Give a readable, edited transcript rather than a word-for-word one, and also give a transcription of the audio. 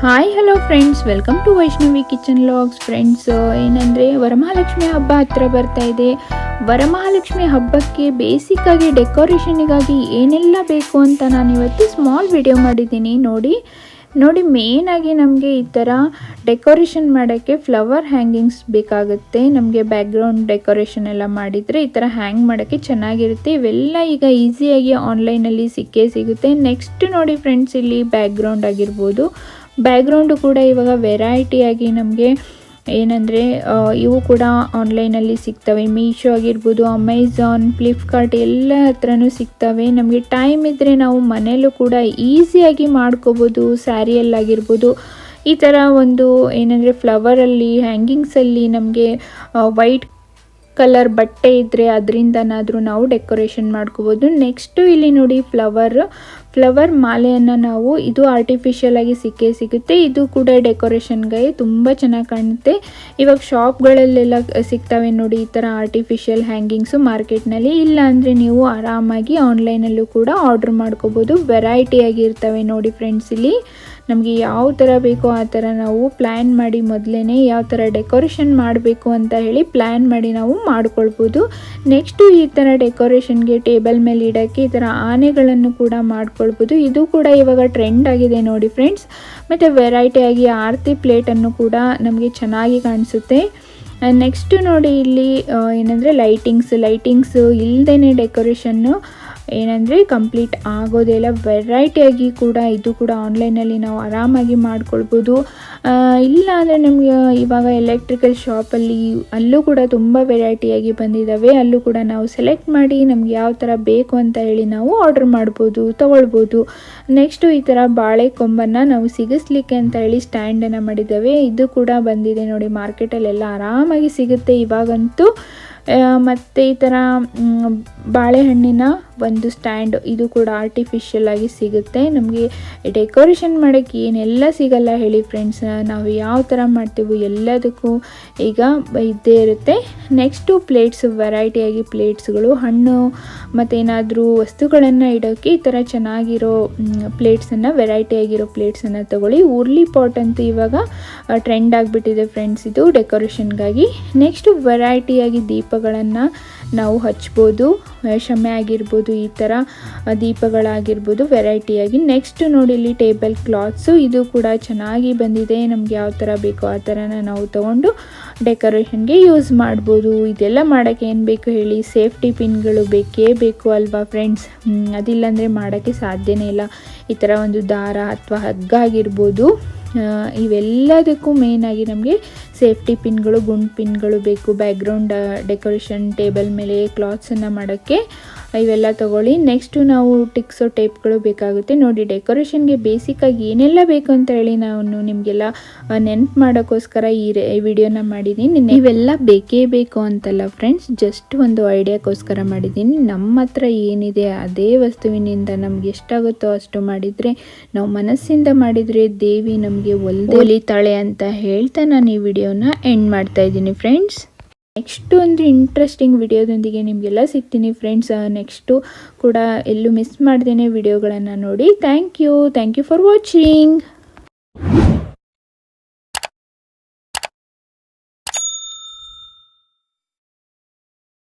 Hi hello friends, welcome to Vaishnavi kitchen logs. Friends, ಏನಂದರೆ ವರಮಹಾಲಕ್ಷ್ಮಿ ಹಬ್ಬ ಹತ್ತಿರ ಬರ್ತಾ ಇದೆ. ವರಮಹಾಲಕ್ಷ್ಮಿ ಹಬ್ಬಕ್ಕೆ ಬೇಸಿಕ್ಕಾಗಿ ಡೆಕೋರೇಷನಿಗಾಗಿ ಏನೆಲ್ಲ ಬೇಕು ಅಂತ ನಾನು ಇವತ್ತು ಸ್ಮಾಲ್ ವಿಡಿಯೋ ಮಾಡಿದ್ದೀನಿ. ನೋಡಿ ಮೇನಾಗಿ ನಮಗೆ ಈ ಥರ ಡೆಕೋರೇಷನ್ ಮಾಡೋಕ್ಕೆ ಫ್ಲವರ್ ಹ್ಯಾಂಗಿಂಗ್ಸ್ ಬೇಕಾಗುತ್ತೆ. ನಮಗೆ ಬ್ಯಾಕ್ಗ್ರೌಂಡ್ ಡೆಕೋರೇಷನ್ ಎಲ್ಲ ಮಾಡಿದರೆ ಈ ಥರ ಹ್ಯಾಂಗ್ ಮಾಡೋಕ್ಕೆ ಚೆನ್ನಾಗಿರುತ್ತೆ. ಇವೆಲ್ಲ ಈಗ ಈಸಿಯಾಗಿ ಆನ್ಲೈನಲ್ಲಿ ಸಿಗುತ್ತೆ. ನೆಕ್ಸ್ಟ್ ನೋಡಿ ಫ್ರೆಂಡ್ಸ್, ಇಲ್ಲಿ ಬ್ಯಾಕ್ಗ್ರೌಂಡ್ ಆಗಿರ್ಬೋದು. ಬ್ಯಾಕ್ಗ್ರೌಂಡು ಕೂಡ ಇವಾಗ ವೆರೈಟಿಯಾಗಿ ನಮಗೆ ಏನಂದರೆ ಇವು ಕೂಡ ಆನ್ಲೈನಲ್ಲಿ ಸಿಗ್ತವೆ. ಮೀಶೋ ಆಗಿರ್ಬೋದು, ಅಮೆಝಾನ್, ಫ್ಲಿಪ್ಕಾರ್ಟ್ ಎಲ್ಲ ಹತ್ರನೂ ಸಿಗ್ತವೆ. ನಮಗೆ ಟೈಮ್ ಇದ್ದರೆ ನಾವು ಮನೆಯಲ್ಲೂ ಕೂಡ ಈಸಿಯಾಗಿ ಮಾಡ್ಕೋಬೋದು. ಸ್ಯಾರಿಯಲ್ಲಾಗಿರ್ಬೋದು, ಈ ಥರ ಒಂದು ಏನಂದರೆ ಫ್ಲವರಲ್ಲಿ ಹ್ಯಾಂಗಿಂಗ್ಸಲ್ಲಿ ನಮಗೆ ವೈಟ್ ಕಲರ್ ಬಟ್ಟೆ ಇದ್ದರೆ ಅದರಿಂದನಾದರೂ ನಾವು ಡೆಕೋರೇಷನ್ ಮಾಡ್ಕೋಬೋದು. ನೆಕ್ಸ್ಟು ಇಲ್ಲಿ ನೋಡಿ ಫ್ಲವರ್ ಮಾಲೆಯನ್ನು ನಾವು ಇದು ಆರ್ಟಿಫಿಷಿಯಲ್ ಆಗಿ ಸಿಗುತ್ತೆ. ಇದು ಕೂಡ ಡೆಕೋರೇಷನ್ಗೆ ತುಂಬ ಚೆನ್ನಾಗಿ ಕಾಣುತ್ತೆ. ಇವಾಗ ಶಾಪ್ಗಳಲ್ಲೆಲ್ಲ ಸಿಗ್ತವೆ ನೋಡಿ ಈ ಥರ ಆರ್ಟಿಫಿಷಿಯಲ್ ಹ್ಯಾಂಗಿಂಗ್ಸು ಮಾರ್ಕೆಟ್ನಲ್ಲಿ. ಇಲ್ಲ ಅಂದರೆ ನೀವು ಆರಾಮಾಗಿ ಆನ್ಲೈನಲ್ಲೂ ಕೂಡ ಆರ್ಡ್ರ್ ಮಾಡ್ಕೋಬೋದು. ವೆರೈಟಿಯಾಗಿ ಇರ್ತವೆ ನೋಡಿ ಫ್ರೆಂಡ್ಸ್. ಇಲ್ಲಿ ನಮಗೆ ಯಾವ ಥರ ಬೇಕೋ ಆ ಥರ ನಾವು ಪ್ಲ್ಯಾನ್ ಮಾಡಿ ಮೊದಲೇ ಯಾವ ಥರ ಡೆಕೋರೇಷನ್ ಮಾಡಬೇಕು ಅಂತ ಹೇಳಿ ಪ್ಲ್ಯಾನ್ ಮಾಡಿ ನಾವು ಮಾಡ್ಕೊಳ್ಬೋದು. ನೆಕ್ಸ್ಟು ಈ ಥರ ಡೆಕೋರೇಷನ್ಗೆ ಟೇಬಲ್ ಮೇಲೆ ಇಡೋಕ್ಕೆ ಈ ಥರ ಆನೆಗಳನ್ನು ಕೂಡ ಮಾಡ್ಕೊಳ್ಬೋದು. ಇದು ಕೂಡ ಇವಾಗ ಟ್ರೆಂಡ್ ಆಗಿದೆ ನೋಡಿ ಫ್ರೆಂಡ್ಸ್. ಮತ್ತು ವೆರೈಟಿಯಾಗಿ ಆರತಿ ಪ್ಲೇಟನ್ನು ಕೂಡ ನಮಗೆ ಚೆನ್ನಾಗಿ ಕಾಣಿಸುತ್ತೆ. ನೆಕ್ಸ್ಟು ನೋಡಿ ಇಲ್ಲಿ ಏನಂದರೆ ಲೈಟಿಂಗ್ಸು ಇಲ್ಲದೇ ಡೆಕೋರೇಷನ್ನು ಏನಂದರೆ ಕಂಪ್ಲೀಟ್ ಆಗೋದೆಲ್ಲ. ವೆರೈಟಿಯಾಗಿ ಕೂಡ ಇದು ಕೂಡ ಆನ್ಲೈನಲ್ಲಿ ನಾವು ಆರಾಮಾಗಿ ಮಾಡ್ಕೊಳ್ಬೋದು. ಇಲ್ಲ ಅಂದರೆ ನಮಗೆ ಇವಾಗ ಎಲೆಕ್ಟ್ರಿಕಲ್ ಶಾಪಲ್ಲಿ ಅಲ್ಲೂ ಕೂಡ ತುಂಬ ವೆರೈಟಿಯಾಗಿ ಬಂದಿದ್ದಾವೆ. ಅಲ್ಲೂ ಕೂಡ ನಾವು ಸೆಲೆಕ್ಟ್ ಮಾಡಿ ನಮ್ಗೆ ಯಾವ ಥರ ಬೇಕು ಅಂತ ಹೇಳಿ ನಾವು ಆರ್ಡ್ರ್ ಮಾಡ್ಬೋದು, ತೊಗೊಳ್ಬೋದು. ನೆಕ್ಸ್ಟು ಈ ಥರ ಬಾಳೆ ಕೊಂಬನ್ನು ನಾವು ಸಿಗಿಸ್ಲಿಕ್ಕೆ ಅಂತ ಹೇಳಿ ಸ್ಟ್ಯಾಂಡನ್ನು ಮಾಡಿದ್ದಾವೆ. ಇದು ಕೂಡ ಬಂದಿದೆ ನೋಡಿ, ಮಾರ್ಕೆಟಲ್ಲೆಲ್ಲ ಆರಾಮಾಗಿ ಸಿಗುತ್ತೆ ಇವಾಗಂತೂ. ಮತ್ತು ಈ ಥರ ಬಾಳೆಹಣ್ಣಿನ ಒಂದು ಸ್ಟ್ಯಾಂಡ್, ಇದು ಕೂಡ ಆರ್ಟಿಫಿಷಿಯಲ್ ಆಗಿ ಸಿಗುತ್ತೆ. ನಮಗೆ ಡೆಕೋರೇಷನ್ ಮಾಡೋಕ್ಕೆ ಏನೆಲ್ಲ ಸಿಗಲ್ಲ ಹೇಳಿ ಫ್ರೆಂಡ್ಸ್. ನಾವು ಯಾವ ಥರ ಮಾಡ್ತೀವಿ ಎಲ್ಲದಕ್ಕೂ ಈಗ ಇದ್ದೇ ಇರುತ್ತೆ. ನೆಕ್ಸ್ಟು ವೆರೈಟಿಯಾಗಿ ಪ್ಲೇಟ್ಸ್ಗಳು, ಹಣ್ಣು ಮತ್ತೇನಾದರೂ ವಸ್ತುಗಳನ್ನು ಇಡೋಕ್ಕೆ ಈ ಥರ ಚೆನ್ನಾಗಿರೋ ಪ್ಲೇಟ್ಸನ್ನು, ವೆರೈಟಿಯಾಗಿರೋ ಪ್ಲೇಟ್ಸನ್ನು ತೊಗೊಳ್ಳಿ. ಉರ್ಲಿ ಪಾಟ್ ಅಂತೂ ಇವಾಗ ಟ್ರೆಂಡ್ ಆಗಿಬಿಟ್ಟಿದೆ ಫ್ರೆಂಡ್ಸ್, ಇದು ಡೆಕೋರೇಷನ್ಗಾಗಿ. ನೆಕ್ಸ್ಟು ವೆರೈಟಿಯಾಗಿ ದೀಪಗಳನ್ನು ನಾವು ಹಚ್ಬೋದು. ಶಮೆ ಆಗಿರ್ಬೋದು, ಈ ಥರ ದೀಪಗಳಾಗಿರ್ಬೋದು ವೆರೈಟಿಯಾಗಿ. ನೆಕ್ಸ್ಟ್ ನೋಡಿ ಇಲ್ಲಿ ಟೇಬಲ್ ಕ್ಲಾತ್ಸು, ಇದು ಕೂಡ ಚೆನ್ನಾಗಿ ಬಂದಿದೆ. ನಮ್ಗೆ ಯಾವ ಥರ ಬೇಕೋ ಆ ಥರನ ನಾವು ತೊಗೊಂಡು ಡೆಕೋರೇಷನ್ಗೆ ಯೂಸ್ ಮಾಡ್ಬೋದು. ಇದೆಲ್ಲ ಮಾಡೋಕ್ಕೆ ಏನು ಬೇಕು ಹೇಳಿ, ಸೇಫ್ಟಿ ಪಿನ್ಗಳು ಬೇಕೇ ಬೇಕು ಅಲ್ವಾ ಫ್ರೆಂಡ್ಸ್. ಅದಿಲ್ಲಾಂದರೆ ಮಾಡೋಕ್ಕೆ ಸಾಧ್ಯನೇ ಇಲ್ಲ. ಈ ಥರ ಒಂದು ದಾರ ಅಥವಾ ಹಗ್ಗ ಆಗಿರ್ಬೋದು, ಇವೆಲ್ಲದಕ್ಕೂ ಮೇಯ್ನಾಗಿ ನಮಗೆ ಸೇಫ್ಟಿ ಪಿನ್ಗಳು, ಗುಂಡು ಪಿನ್ಗಳು ಬೇಕು. ಬ್ಯಾಕ್ಗ್ರೌಂಡ್ ಡೆಕೋರೇಷನ್ ಟೇಬಲ್ ಮೇಲೆ ಕ್ಲಾತ್ಸನ್ನು ಮಾಡೋಕ್ಕೆ ಇವೆಲ್ಲ ತೊಗೊಳ್ಳಿ. ನೆಕ್ಸ್ಟು ನಾವು ಟಿಕ್ಸೋ ಟೇಪ್ಗಳು ಬೇಕಾಗುತ್ತೆ ನೋಡಿ. ಡೆಕೋರೇಷನ್ಗೆ ಬೇಸಿಕ್ಕಾಗಿ ಏನೆಲ್ಲ ಬೇಕು ಅಂತ ಹೇಳಿ ನಾನು ನಿಮಗೆಲ್ಲ ನೆನಪು ಮಾಡೋಕ್ಕೋಸ್ಕರ ಈ ವಿಡಿಯೋನ ಮಾಡಿದ್ದೀನಿ. ಇವೆಲ್ಲ ಬೇಕೇ ಬೇಕು ಅಂತಲ್ಲ ಫ್ರೆಂಡ್ಸ್, ಜಸ್ಟ್ ಒಂದು ಐಡಿಯಾಕ್ಕೋಸ್ಕರ ಮಾಡಿದ್ದೀನಿ. ನಮ್ಮ ಹತ್ರ ಏನಿದೆ ಅದೇ ವಸ್ತುವಿನಿಂದ ನಮ್ಗೆ ಎಷ್ಟಾಗುತ್ತೋ ಅಷ್ಟು ಮಾಡಿದರೆ, ನಾವು ಮನಸ್ಸಿಂದ ಮಾಡಿದರೆ ದೇವಿ ನಮಗೆ ಒಲಿತಾಳೆ ಅಂತ ಹೇಳ್ತಾ ನಾನು ಈ ವಿಡಿಯೋನ ಎಂಡ್ ಮಾಡ್ತಾ ಇದ್ದೀನಿ ಫ್ರೆಂಡ್ಸ್. ನೆಕ್ಸ್ಟು ಒಂದು ಇಂಟ್ರೆಸ್ಟಿಂಗ್ ವಿಡಿಯೋದೊಂದಿಗೆ ನಿಮಗೆಲ್ಲ ಸಿಗ್ತೀನಿ ಫ್ರೆಂಡ್ಸ್. ನೆಕ್ಸ್ಟು ಕೂಡ ಎಲ್ಲೂ ಮಿಸ್ ಮಾಡ್ದೇನೆ ವಿಡಿಯೋಗಳನ್ನು ನೋಡಿ. Thank you for watching.